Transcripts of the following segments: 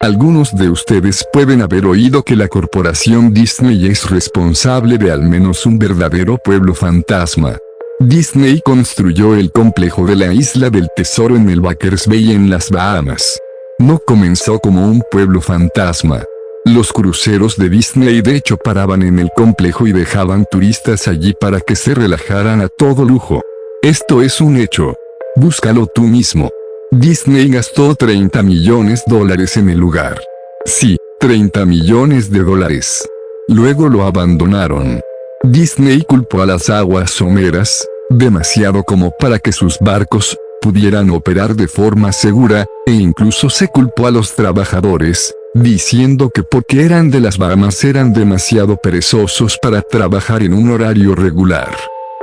Algunos de ustedes pueden haber oído que la corporación Disney es responsable de al menos un verdadero pueblo fantasma. Disney construyó el complejo de la Isla del Tesoro en el Backers Bay en las Bahamas. No comenzó como un pueblo fantasma. Los cruceros de Disney de hecho paraban en el complejo y dejaban turistas allí para que se relajaran a todo lujo. Esto es un hecho. Búscalo tú mismo. Disney gastó $30 millones en el lugar. Sí, $30 millones. Luego lo abandonaron. Disney culpó a las aguas someras, demasiado como para que sus barcos pudieran operar de forma segura, e incluso se culpó a los trabajadores, diciendo que porque eran de las Bahamas eran demasiado perezosos para trabajar en un horario regular.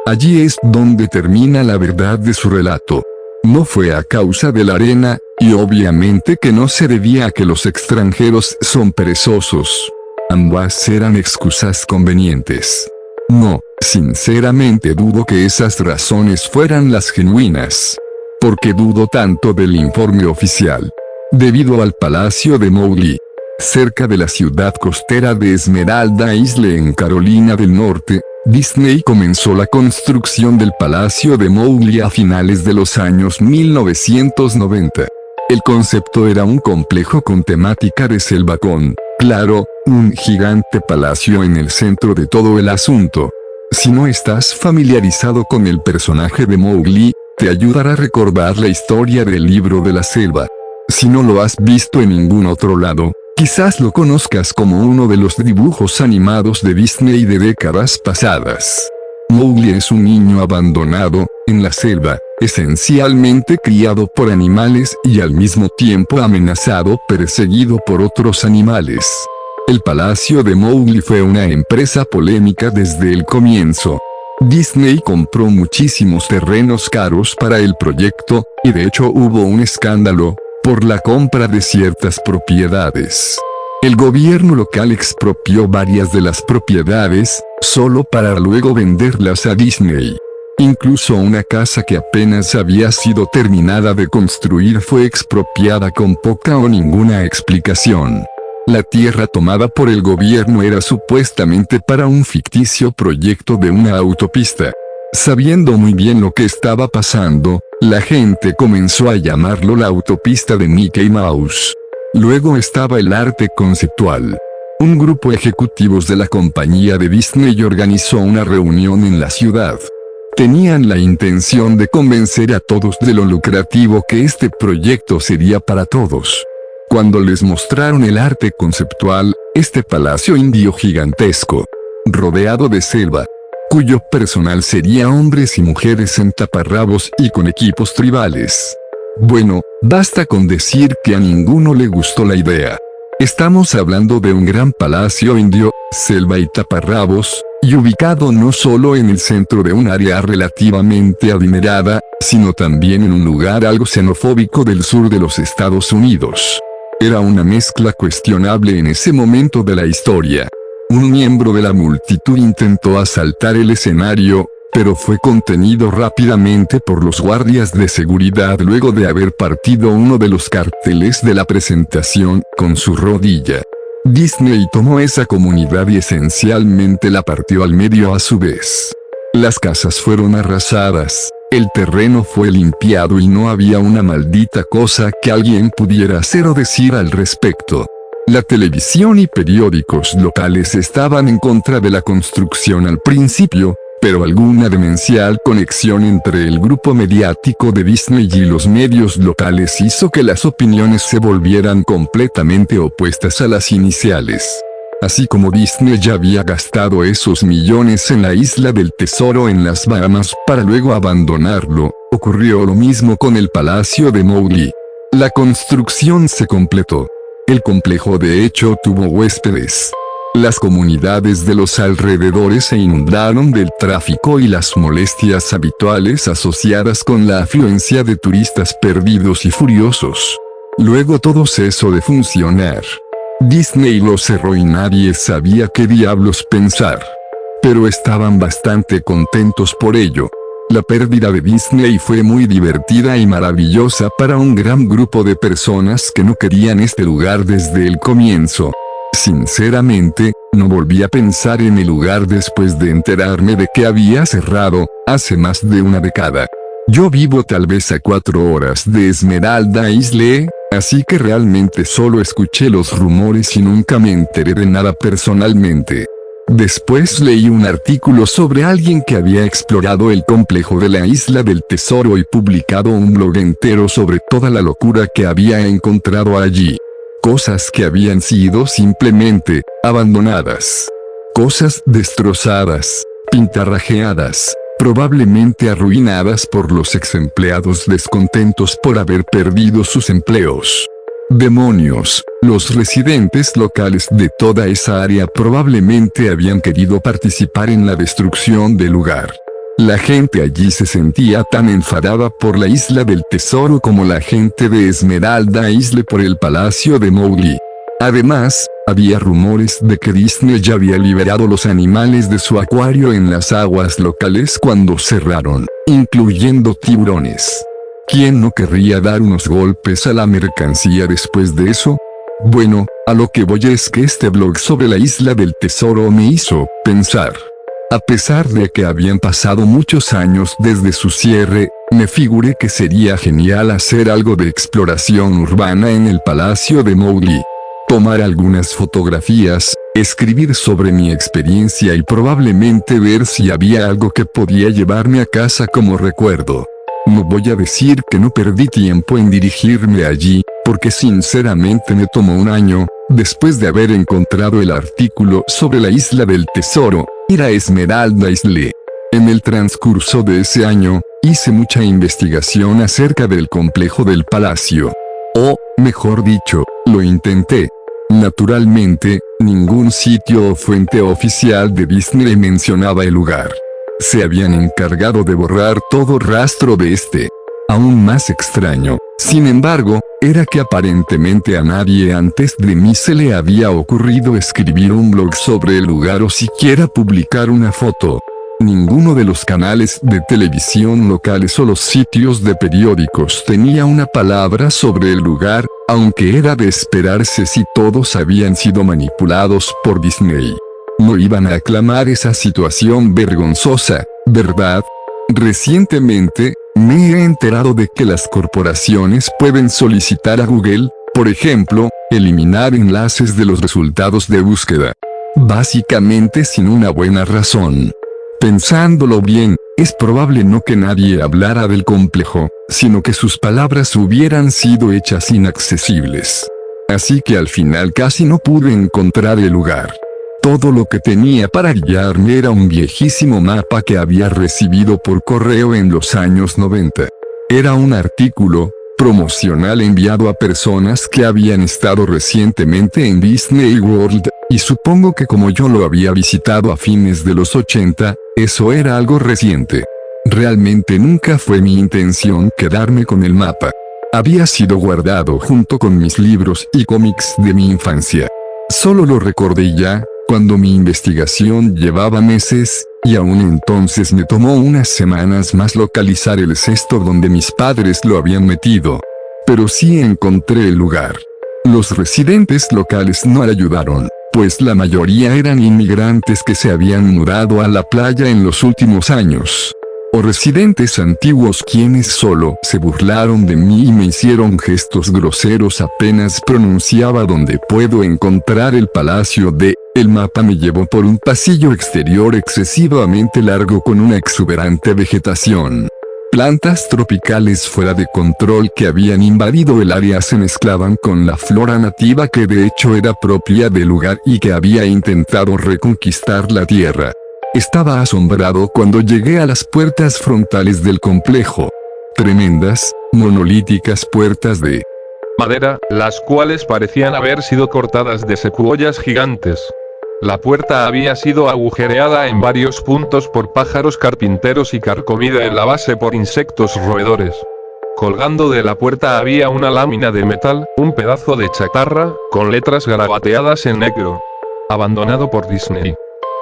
Allí es donde termina la verdad de su relato. No fue a causa de la arena, y obviamente que no se debía a que los extranjeros son perezosos. Ambas eran excusas convenientes. No, sinceramente dudo que esas razones fueran las genuinas. ¿Por qué dudo tanto del informe oficial? Debido al Palacio de Mowgli, cerca de la ciudad costera de Esmeralda Isle en Carolina del Norte, Disney comenzó la construcción del Palacio de Mowgli a finales de los años 1990. El concepto era un complejo con temática de selva con, claro, un gigante palacio en el centro de todo el asunto. Si no estás familiarizado con el personaje de Mowgli, te ayudará a recordar la historia del libro de la selva. Si no lo has visto en ningún otro lado, quizás lo conozcas como uno de los dibujos animados de Disney de décadas pasadas. Mowgli es un niño abandonado, en la selva, esencialmente criado por animales y al mismo tiempo amenazado, perseguido por otros animales. El Palacio de Mowgli fue una empresa polémica desde el comienzo. Disney compró muchísimos terrenos caros para el proyecto, y de hecho hubo un escándalo por la compra de ciertas propiedades. El gobierno local expropió varias de las propiedades, solo para luego venderlas a Disney. Incluso una casa que apenas había sido terminada de construir fue expropiada con poca o ninguna explicación. La tierra tomada por el gobierno era supuestamente para un ficticio proyecto de una autopista. Sabiendo muy bien lo que estaba pasando, la gente comenzó a llamarlo la autopista de Mickey Mouse. Luego estaba el arte conceptual. Un grupo ejecutivos de la compañía de Disney organizó una reunión en la ciudad. Tenían la intención de convencer a todos de lo lucrativo que este proyecto sería para todos. Cuando les mostraron el arte conceptual, este palacio indio gigantesco, rodeado de selva, cuyo personal sería hombres y mujeres en taparrabos y con equipos tribales. Bueno, basta con decir que a ninguno le gustó la idea. Estamos hablando de un gran palacio indio, selva y taparrabos, y ubicado no solo en el centro de un área relativamente adinerada, sino también en un lugar algo xenofóbico del sur de los Estados Unidos. Era una mezcla cuestionable en ese momento de la historia. Un miembro de la multitud intentó asaltar el escenario, pero fue contenido rápidamente por los guardias de seguridad luego de haber partido uno de los carteles de la presentación con su rodilla. Disney tomó esa comunidad y esencialmente la partió al medio a su vez. Las casas fueron arrasadas, el terreno fue limpiado y no había una maldita cosa que alguien pudiera hacer o decir al respecto. La televisión y periódicos locales estaban en contra de la construcción al principio, pero alguna demencial conexión entre el grupo mediático de Disney y los medios locales hizo que las opiniones se volvieran completamente opuestas a las iniciales. Así como Disney ya había gastado esos millones en la Isla del Tesoro en las Bahamas para luego abandonarlo, ocurrió lo mismo con el Palacio de Mowgli. La construcción se completó. El complejo de hecho tuvo huéspedes. Las comunidades de los alrededores se inundaron del tráfico y las molestias habituales asociadas con la afluencia de turistas perdidos y furiosos. Luego todo cesó de funcionar. Disney lo cerró y nadie sabía qué diablos pensar. Pero estaban bastante contentos por ello. La pérdida de Disney fue muy divertida y maravillosa para un gran grupo de personas que no querían este lugar desde el comienzo. Sinceramente, no volví a pensar en el lugar después de enterarme de que había cerrado, hace más de una década. Yo vivo tal vez a 4 horas de Esmeralda Isle, así que realmente solo escuché los rumores y nunca me enteré de nada personalmente. Después leí un artículo sobre alguien que había explorado el complejo de la Isla del Tesoro y publicado un blog entero sobre toda la locura que había encontrado allí. Cosas que habían sido simplemente abandonadas. Cosas destrozadas, pintarrajeadas, probablemente arruinadas por los ex-empleados descontentos por haber perdido sus empleos. Demonios, los residentes locales de toda esa área probablemente habían querido participar en la destrucción del lugar. La gente allí se sentía tan enfadada por la Isla del Tesoro como la gente de Esmeralda Isle por el Palacio de Mowgli. Además, había rumores de que Disney ya había liberado los animales de su acuario en las aguas locales cuando cerraron, incluyendo tiburones. ¿Quién no querría dar unos golpes a la mercancía después de eso? Bueno, a lo que voy es que este blog sobre la Isla del Tesoro me hizo pensar. A pesar de que habían pasado muchos años desde su cierre, me figuré que sería genial hacer algo de exploración urbana en el Palacio de Mowgli. Tomar algunas fotografías, escribir sobre mi experiencia y probablemente ver si había algo que podía llevarme a casa como recuerdo. No voy a decir que no perdí tiempo en dirigirme allí, porque sinceramente me tomó un año, después de haber encontrado el artículo sobre la Isla del Tesoro, ir a Esmeralda Isle. En el transcurso de ese año, hice mucha investigación acerca del complejo del palacio. O, mejor dicho, lo intenté. Naturalmente, ningún sitio o fuente oficial de Disney mencionaba el lugar. Se habían encargado de borrar todo rastro de este. Aún más extraño, sin embargo, era que aparentemente a nadie antes de mí se le había ocurrido escribir un blog sobre el lugar o siquiera publicar una foto. Ninguno de los canales de televisión locales o los sitios de periódicos tenía una palabra sobre el lugar, aunque era de esperarse si todos habían sido manipulados por Disney. No iban a aclamar esa situación vergonzosa, ¿verdad? Recientemente, me he enterado de que las corporaciones pueden solicitar a Google, por ejemplo, eliminar enlaces de los resultados de búsqueda. Básicamente sin una buena razón. Pensándolo bien, es probable no que nadie hablara del complejo, sino que sus palabras hubieran sido hechas inaccesibles. Así que al final casi no pude encontrar el lugar. Todo lo que tenía para guiarme era un viejísimo mapa que había recibido por correo en los años 90. Era un artículo promocional enviado a personas que habían estado recientemente en Disney World, y supongo que como yo lo había visitado a fines de los 80, eso era algo reciente. Realmente nunca fue mi intención quedarme con el mapa. Había sido guardado junto con mis libros y cómics de mi infancia. Solo lo recordé ya, cuando mi investigación llevaba meses, y aún entonces me tomó unas semanas más localizar el cesto donde mis padres lo habían metido. Pero sí encontré el lugar. Los residentes locales no ayudaron, pues la mayoría eran inmigrantes que se habían mudado a la playa en los últimos años. O residentes antiguos quienes solo se burlaron de mí y me hicieron gestos groseros apenas pronunciaba donde puedo encontrar el palacio de... El mapa me llevó por un pasillo exterior excesivamente largo con una exuberante vegetación. Plantas tropicales fuera de control que habían invadido el área se mezclaban con la flora nativa que de hecho era propia del lugar y que había intentado reconquistar la tierra. Estaba asombrado cuando llegué a las puertas frontales del complejo. Tremendas, monolíticas puertas de madera, las cuales parecían haber sido cortadas de secuoyas gigantes. La puerta había sido agujereada en varios puntos por pájaros carpinteros y carcomida en la base por insectos roedores. Colgando de la puerta había una lámina de metal, un pedazo de chatarra, con letras garabateadas en negro. Abandonado por Disney.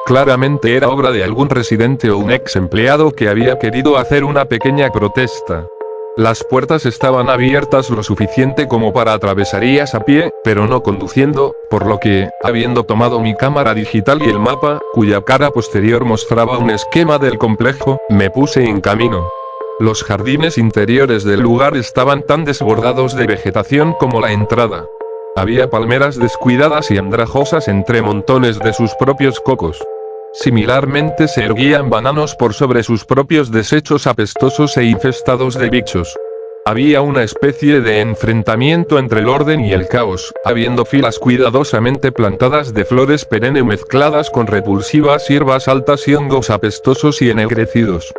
Claramente era obra de algún residente o un ex empleado que había querido hacer una pequeña protesta. Las puertas estaban abiertas lo suficiente como para atravesarías a pie, pero no conduciendo, por lo que, habiendo tomado mi cámara digital y el mapa, cuya cara posterior mostraba un esquema del complejo, me puse en camino. Los jardines interiores del lugar estaban tan desbordados de vegetación como la entrada. Había palmeras descuidadas y andrajosas entre montones de sus propios cocos. Similarmente se erguían bananos por sobre sus propios desechos apestosos e infestados de bichos. Había una especie de enfrentamiento entre el orden y el caos, habiendo filas cuidadosamente plantadas de flores perenne mezcladas con repulsivas hierbas altas y hongos apestosos y ennegrecidos.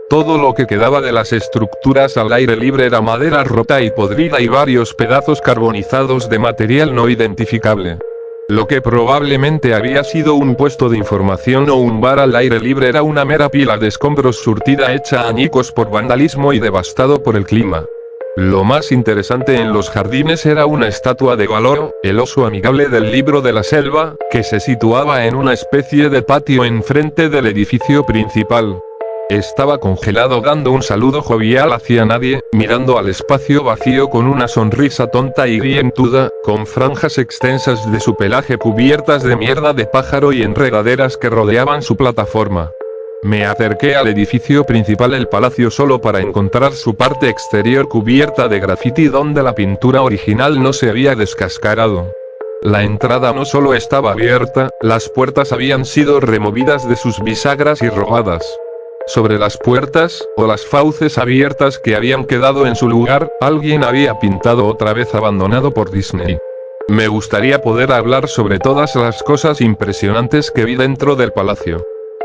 Todo lo que quedaba de las estructuras al aire libre era madera rota y podrida y varios pedazos carbonizados de material no identificable. Lo que probablemente había sido un puesto de información o un bar al aire libre era una mera pila de escombros surtida hecha añicos por vandalismo y devastado por el clima. Lo más interesante en los jardines era una estatua de Baloo, el oso amigable del libro de la selva, que se situaba en una especie de patio enfrente del edificio principal. Estaba congelado dando un saludo jovial hacia nadie, mirando al espacio vacío con una sonrisa tonta y dientuda, con franjas extensas de su pelaje cubiertas de mierda de pájaro y enredaderas que rodeaban su plataforma. Me acerqué al edificio principal del palacio solo para encontrar su parte exterior cubierta de grafiti donde la pintura original no se había descascarado. La entrada no solo estaba abierta, las puertas habían sido removidas de sus bisagras y robadas. Sobre las puertas, o las fauces abiertas que habían quedado en su lugar, alguien había pintado otra vez abandonado por Disney. Me gustaría poder hablar sobre todas las cosas impresionantes que vi dentro del palacio.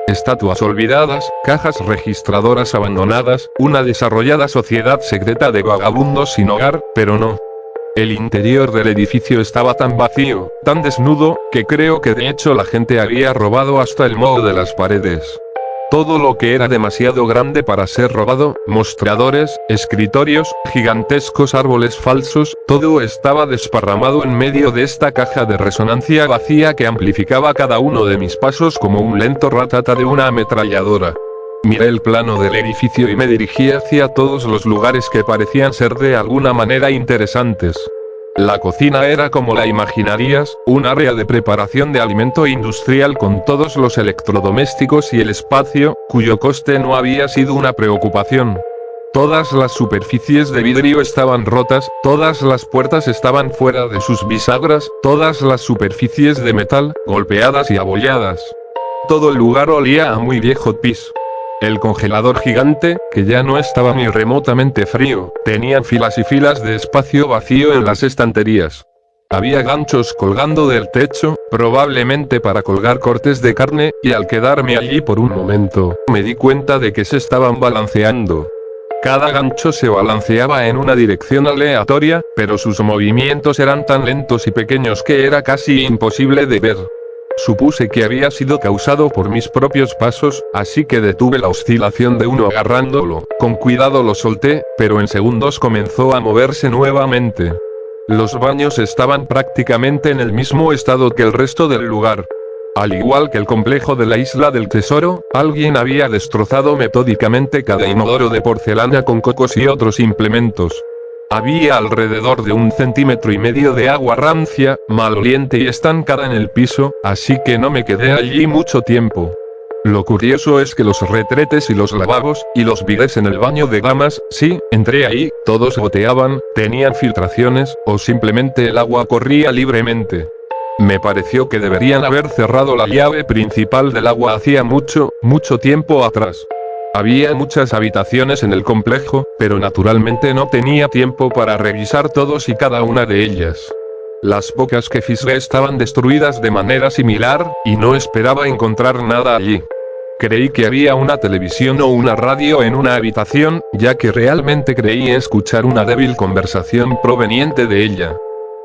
Estatuas olvidadas, cajas registradoras abandonadas, una desarrollada sociedad secreta de vagabundos sin hogar, pero no. El interior del edificio estaba tan vacío, tan desnudo, que creo que de hecho la gente había robado hasta el moho de las paredes. Todo lo que era demasiado grande para ser robado, mostradores, escritorios, gigantescos árboles falsos, todo estaba desparramado en medio de esta caja de resonancia vacía que amplificaba cada uno de mis pasos como un lento ratata de una ametralladora. Miré el plano del edificio y me dirigí hacia todos los lugares que parecían ser de alguna manera interesantes. La cocina era como la imaginarías, un área de preparación de alimento industrial con todos los electrodomésticos y el espacio, cuyo coste no había sido una preocupación. Todas las superficies de vidrio estaban rotas, todas las puertas estaban fuera de sus bisagras, todas las superficies de metal, golpeadas y abolladas. Todo el lugar olía a muy viejo pis. El congelador gigante, que ya no estaba ni remotamente frío, tenía filas y filas de espacio vacío en las estanterías. Había ganchos colgando del techo, probablemente para colgar cortes de carne, y al quedarme allí por un momento, me di cuenta de que se estaban balanceando. Cada gancho se balanceaba en una dirección aleatoria, pero sus movimientos eran tan lentos y pequeños que era casi imposible de ver. Supuse que había sido causado por mis propios pasos, así que detuve la oscilación de uno agarrándolo, con cuidado lo solté, pero en segundos comenzó a moverse nuevamente. Los baños estaban prácticamente en el mismo estado que el resto del lugar. Al igual que el complejo de la Isla del Tesoro, alguien había destrozado metódicamente cada inodoro de porcelana con cocos y otros implementos. Había alrededor de 1,5 centímetros de agua rancia, maloliente y estancada en el piso, así que no me quedé allí mucho tiempo. Lo curioso es que los retretes y los lavabos, y los bidés en el baño de damas, sí, entré ahí, todos goteaban, tenían filtraciones, o simplemente el agua corría libremente. Me pareció que deberían haber cerrado la llave principal del agua hacía mucho, mucho tiempo atrás. Había muchas habitaciones en el complejo, pero naturalmente no tenía tiempo para revisar todos y cada una de ellas. Las pocas que fisgué estaban destruidas de manera similar, y no esperaba encontrar nada allí. Creí que había una televisión o una radio en una habitación, ya que realmente creí escuchar una débil conversación proveniente de ella.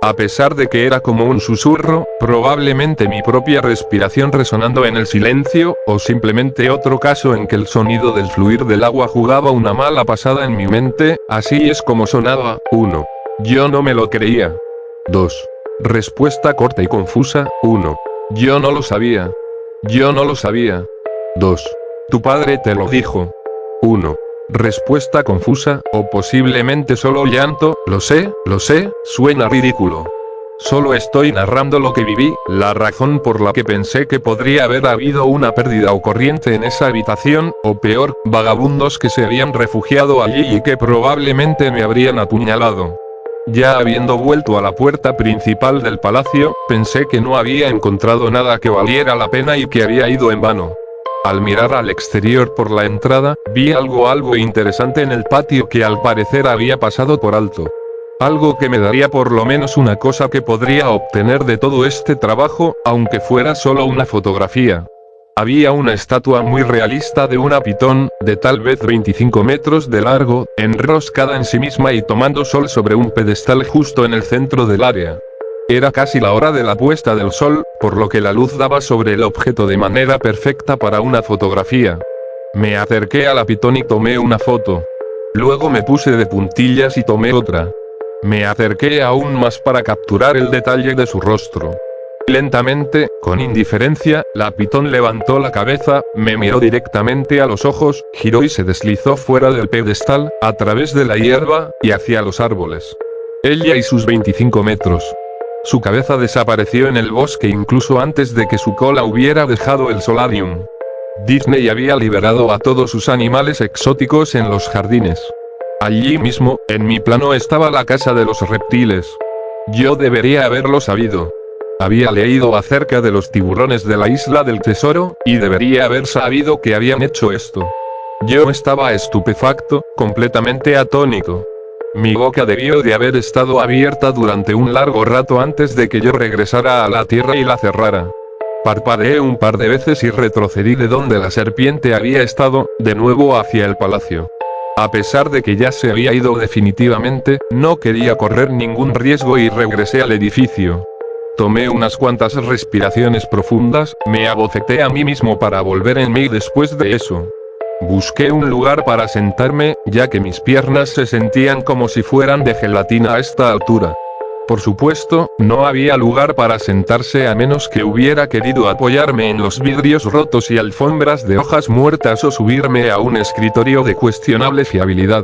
A pesar de que era como un susurro, probablemente mi propia respiración resonando en el silencio, o simplemente otro caso en que el sonido del fluir del agua jugaba una mala pasada en mi mente, así es como sonaba. 1. Yo no me lo creía. 2. Respuesta corta y confusa. 1. Yo no lo sabía. Yo no lo sabía. 2. Tu padre te lo dijo. 1. Respuesta confusa, o posiblemente solo llanto, lo sé, suena ridículo. Solo estoy narrando lo que viví, la razón por la que pensé que podría haber habido una pérdida o corriente en esa habitación, o peor, vagabundos que se habían refugiado allí y que probablemente me habrían apuñalado. Ya habiendo vuelto a la puerta principal del palacio, pensé que no había encontrado nada que valiera la pena y que había ido en vano. Al mirar al exterior por la entrada, vi algo interesante en el patio que al parecer había pasado por alto. Algo que me daría por lo menos una cosa que podría obtener de todo este trabajo, aunque fuera solo una fotografía. Había una estatua muy realista de una pitón, de tal vez 25 metros de largo, enroscada en sí misma y tomando sol sobre un pedestal justo en el centro del área. Era casi la hora de la puesta del sol, por lo que la luz daba sobre el objeto de manera perfecta para una fotografía. Me acerqué a la pitón y tomé una foto. Luego me puse de puntillas y tomé otra. Me acerqué aún más para capturar el detalle de su rostro. Lentamente, con indiferencia, la pitón levantó la cabeza, me miró directamente a los ojos, giró y se deslizó fuera del pedestal, a través de la hierba, y hacia los árboles. Ella y sus 25 metros. Su cabeza desapareció en el bosque incluso antes de que su cola hubiera dejado el solarium. Disney había liberado a todos sus animales exóticos en los jardines. Allí mismo, en mi plano estaba la casa de los reptiles. Yo debería haberlo sabido. Había leído acerca de los tiburones de la isla del tesoro, y debería haber sabido que habían hecho esto. Yo estaba estupefacto, completamente atónito. Mi boca debió de haber estado abierta durante un largo rato antes de que yo regresara a la tierra y la cerrara. Parpadeé un par de veces y retrocedí de donde la serpiente había estado, de nuevo hacia el palacio. A pesar de que ya se había ido definitivamente, no quería correr ningún riesgo y regresé al edificio. Tomé unas cuantas respiraciones profundas, me abofeté a mí mismo para volver en mí después de eso. Busqué un lugar para sentarme, ya que mis piernas se sentían como si fueran de gelatina a esta altura. Por supuesto, no había lugar para sentarse a menos que hubiera querido apoyarme en los vidrios rotos y alfombras de hojas muertas o subirme a un escritorio de cuestionable fiabilidad.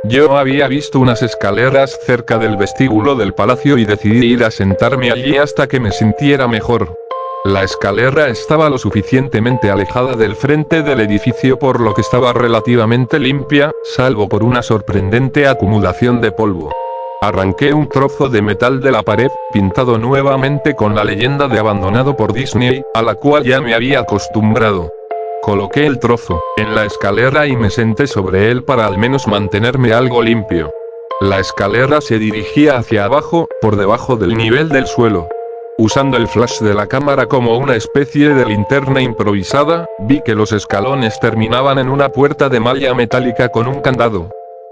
Yo había visto unas escaleras cerca del vestíbulo del palacio y decidí ir a sentarme allí hasta que me sintiera mejor. La escalera estaba lo suficientemente alejada del frente del edificio por lo que estaba relativamente limpia, salvo por una sorprendente acumulación de polvo. Arranqué un trozo de metal de la pared, pintado nuevamente con la leyenda de abandonado por Disney, a la cual ya me había acostumbrado. Coloqué el trozo en la escalera y me senté sobre él para al menos mantenerme algo limpio. La escalera se dirigía hacia abajo, por debajo del nivel del suelo. Usando el flash de la cámara como una especie de linterna improvisada, vi que los escalones terminaban en una puerta de malla metálica con un candado.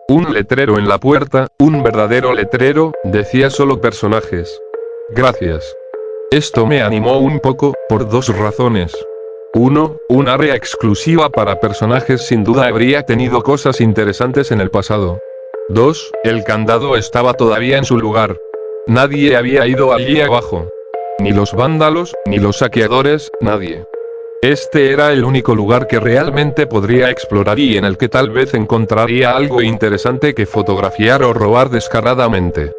Un letrero en la puerta, un verdadero letrero, decía solo personajes. Gracias. Esto me animó un poco, por dos razones. 1. Un área exclusiva para personajes sin duda habría tenido cosas interesantes en el pasado. 2. El candado estaba todavía en su lugar. Nadie había ido allí abajo. Ni los vándalos, ni los saqueadores, nadie. Este era el único lugar que realmente podría explorar y en el que tal vez encontraría algo interesante que fotografiar o robar descaradamente.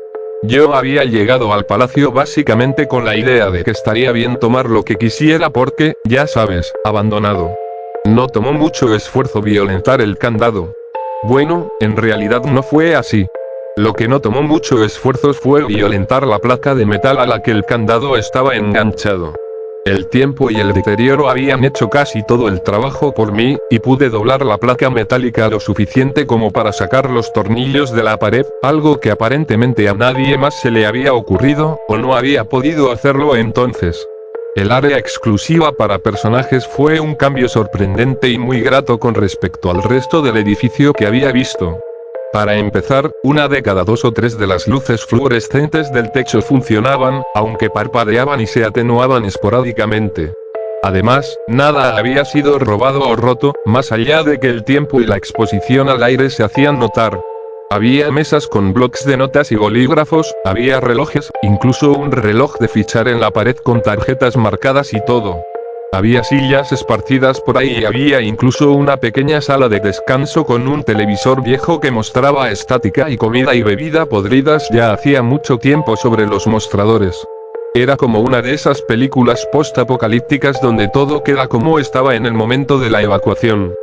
Yo había llegado al palacio básicamente con la idea de que estaría bien tomar lo que quisiera porque, ya sabes, abandonado. No tomó mucho esfuerzo violentar el candado. Bueno, en realidad no fue así. Lo que no tomó mucho esfuerzo fue violentar la placa de metal a la que el candado estaba enganchado. El tiempo y el deterioro habían hecho casi todo el trabajo por mí, y pude doblar la placa metálica lo suficiente como para sacar los tornillos de la pared, algo que aparentemente a nadie más se le había ocurrido, o no había podido hacerlo entonces. El área exclusiva para personajes fue un cambio sorprendente y muy grato con respecto al resto del edificio que había visto. Para empezar, una de cada 2 o 3 de las luces fluorescentes del techo funcionaban, aunque parpadeaban y se atenuaban esporádicamente. Además, nada había sido robado o roto, más allá de que el tiempo y la exposición al aire se hacían notar. Había mesas con blocs de notas y bolígrafos, había relojes, incluso un reloj de fichar en la pared con tarjetas marcadas y todo. Había sillas esparcidas por ahí y había incluso una pequeña sala de descanso con un televisor viejo que mostraba estática y comida y bebida podridas ya hacía mucho tiempo sobre los mostradores. Era como una de esas películas post-apocalípticas donde todo queda como estaba en el momento de la evacuación.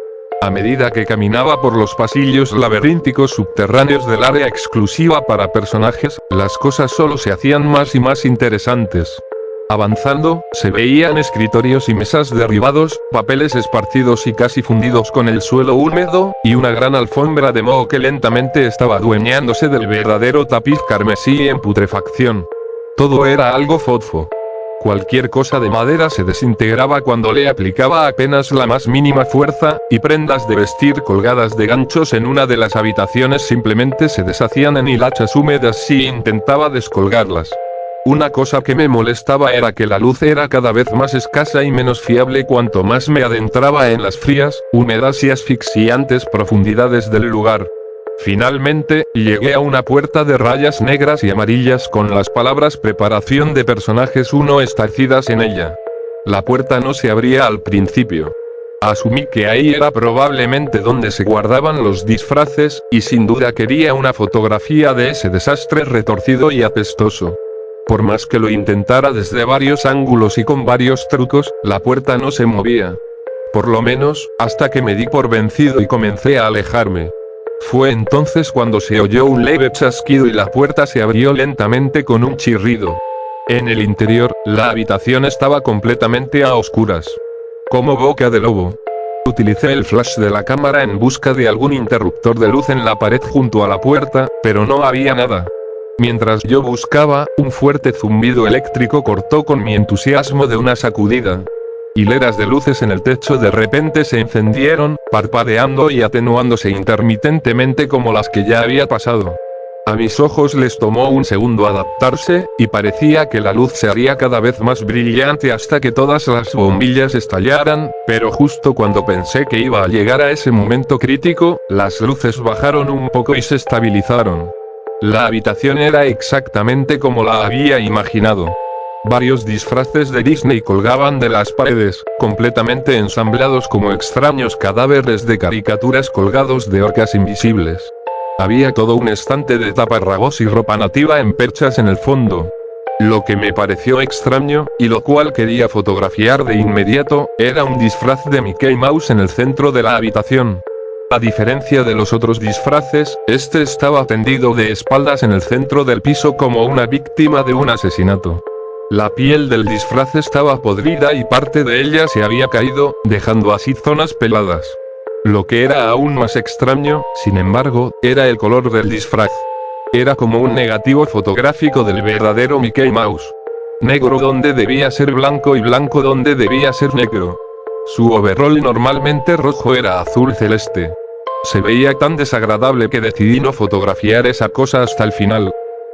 A medida que caminaba por los pasillos laberínticos subterráneos del área exclusiva para personajes, las cosas solo se hacían más y más interesantes. Avanzando, se veían escritorios y mesas derribados, papeles esparcidos y casi fundidos con el suelo húmedo, y una gran alfombra de moho que lentamente estaba adueñándose del verdadero tapiz carmesí en putrefacción. Todo era algo fosfo. Cualquier cosa de madera se desintegraba cuando le aplicaba apenas la más mínima fuerza, y prendas de vestir colgadas de ganchos en una de las habitaciones simplemente se deshacían en hilachas húmedas si intentaba descolgarlas. Una cosa que me molestaba era que la luz era cada vez más escasa y menos fiable cuanto más me adentraba en las frías, húmedas y asfixiantes profundidades del lugar. Finalmente, llegué a una puerta de rayas negras y amarillas con las palabras preparación de personajes 1 estarcidas en ella. La puerta no se abría al principio. Asumí que ahí era probablemente donde se guardaban los disfraces, y sin duda quería una fotografía de ese desastre retorcido y apestoso. Por más que lo intentara desde varios ángulos y con varios trucos, la puerta no se movía. Por lo menos, hasta que me di por vencido y comencé a alejarme. Fue entonces cuando se oyó un leve chasquido y la puerta se abrió lentamente con un chirrido. En el interior, la habitación estaba completamente a oscuras. Como boca de lobo. Utilicé el flash de la cámara en busca de algún interruptor de luz en la pared junto a la puerta, pero no había nada. Mientras yo buscaba, un fuerte zumbido eléctrico cortó con mi entusiasmo de una sacudida. Hileras de luces en el techo de repente se encendieron, parpadeando y atenuándose intermitentemente como las que ya había pasado. A mis ojos les tomó un segundo adaptarse, y parecía que la luz se haría cada vez más brillante hasta que todas las bombillas estallaran, pero justo cuando pensé que iba a llegar a ese momento crítico, las luces bajaron un poco y se estabilizaron. La habitación era exactamente como la había imaginado. Varios disfraces de Disney colgaban de las paredes, completamente ensamblados como extraños cadáveres de caricaturas colgados de orcas invisibles. Había todo un estante de taparrabos y ropa nativa en perchas en el fondo. Lo que me pareció extraño, y lo cual quería fotografiar de inmediato, era un disfraz de Mickey Mouse en el centro de la habitación. A diferencia de los otros disfraces, este estaba tendido de espaldas en el centro del piso como una víctima de un asesinato. La piel del disfraz estaba podrida y parte de ella se había caído, dejando así zonas peladas. Lo que era aún más extraño, sin embargo, era el color del disfraz. Era como un negativo fotográfico del verdadero Mickey Mouse. Negro donde debía ser blanco y blanco donde debía ser negro. Su overol normalmente rojo era azul celeste. Se veía tan desagradable que decidí no fotografiar esa cosa hasta el final.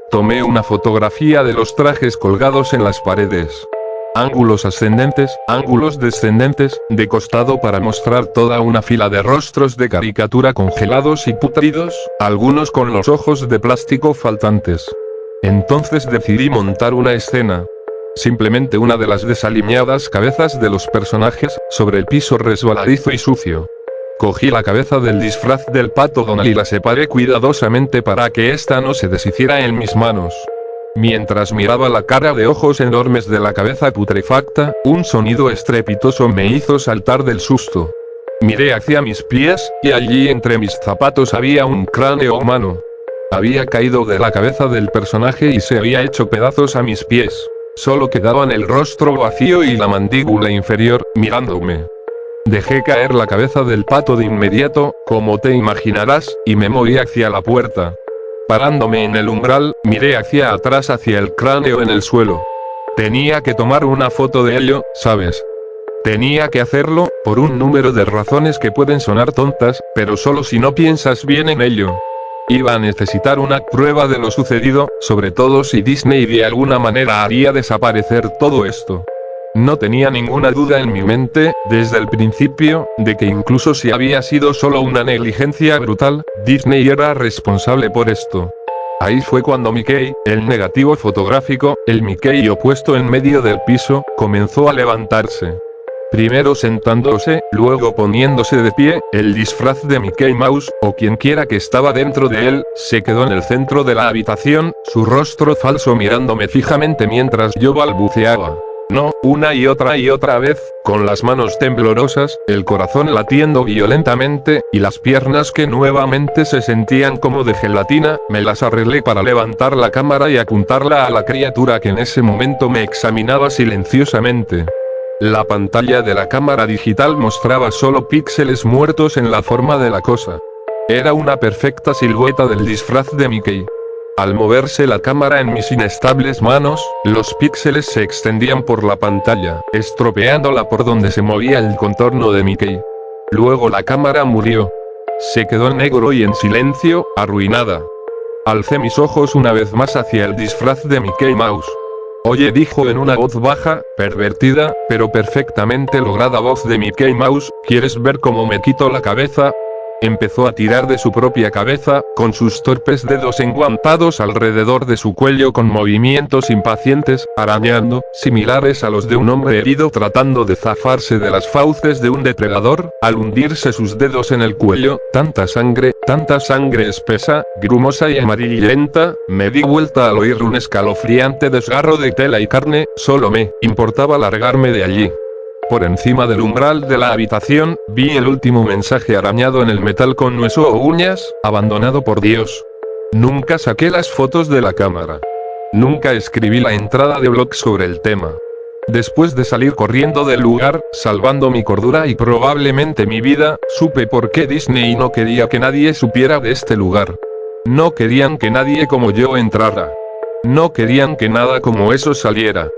Tomé una fotografía de los trajes colgados en las paredes. Ángulos ascendentes, ángulos descendentes, de costado para mostrar toda una fila de rostros de caricatura congelados y putridos, algunos con los ojos de plástico faltantes. Entonces decidí montar una escena. Simplemente una de las desaliñadas cabezas de los personajes, sobre el piso resbaladizo y sucio. Cogí la cabeza del disfraz del pato Donald y la separé cuidadosamente para que ésta no se deshiciera en mis manos. Mientras miraba la cara de ojos enormes de la cabeza putrefacta, un sonido estrepitoso me hizo saltar del susto. Miré hacia mis pies, y allí entre mis zapatos había un cráneo humano. Había caído de la cabeza del personaje y se había hecho pedazos a mis pies. Solo quedaban el rostro vacío y la mandíbula inferior, mirándome. Dejé caer la cabeza del pato de inmediato, como te imaginarás, y me moví hacia la puerta. Parándome en el umbral, miré hacia atrás hacia el cráneo en el suelo. Tenía que tomar una foto de ello, ¿sabes? Tenía que hacerlo, por un número de razones que pueden sonar tontas, pero solo si no piensas bien en ello. Iba a necesitar una prueba de lo sucedido, sobre todo si Disney de alguna manera haría desaparecer todo esto. No tenía ninguna duda en mi mente, desde el principio, de que incluso si había sido solo una negligencia brutal, Disney era responsable por esto. Ahí fue cuando Mickey, el negativo fotográfico, el Mickey opuesto en medio del piso, comenzó a levantarse. Primero sentándose, luego poniéndose de pie, el disfraz de Mickey Mouse, o quien quiera que estaba dentro de él, se quedó en el centro de la habitación, su rostro falso mirándome fijamente mientras yo balbuceaba. No, una y otra vez, con las manos temblorosas, el corazón latiendo violentamente, y las piernas que nuevamente se sentían como de gelatina, me las arreglé para levantar la cámara y apuntarla a la criatura que en ese momento me examinaba silenciosamente. La pantalla de la cámara digital mostraba solo píxeles muertos en la forma de la cosa. Era una perfecta silueta del disfraz de Mickey. Al moverse la cámara en mis inestables manos, los píxeles se extendían por la pantalla, estropeándola por donde se movía el contorno de Mickey. Luego la cámara murió. Se quedó en negro y en silencio, arruinada. Alcé mis ojos una vez más hacia el disfraz de Mickey Mouse. Oye, dijo en una voz baja, pervertida, pero perfectamente lograda voz de Mickey Mouse, ¿quieres ver cómo me quito la cabeza? Empezó a tirar de su propia cabeza, con sus torpes dedos enguantados alrededor de su cuello con movimientos impacientes, arañando, similares a los de un hombre herido tratando de zafarse de las fauces de un depredador. Al hundirse sus dedos en el cuello, tanta sangre espesa, grumosa y amarillenta, me di vuelta al oír un escalofriante desgarro de tela y carne, solo me importaba largarme de allí. Por encima del umbral de la habitación, vi el último mensaje arañado en el metal con hueso o uñas, abandonado por Dios. Nunca saqué las fotos de la cámara. Nunca escribí la entrada de blog sobre el tema. Después de salir corriendo del lugar, salvando mi cordura y probablemente mi vida, supe por qué Disney no quería que nadie supiera de este lugar. No querían que nadie como yo entrara. No querían que nada como eso saliera.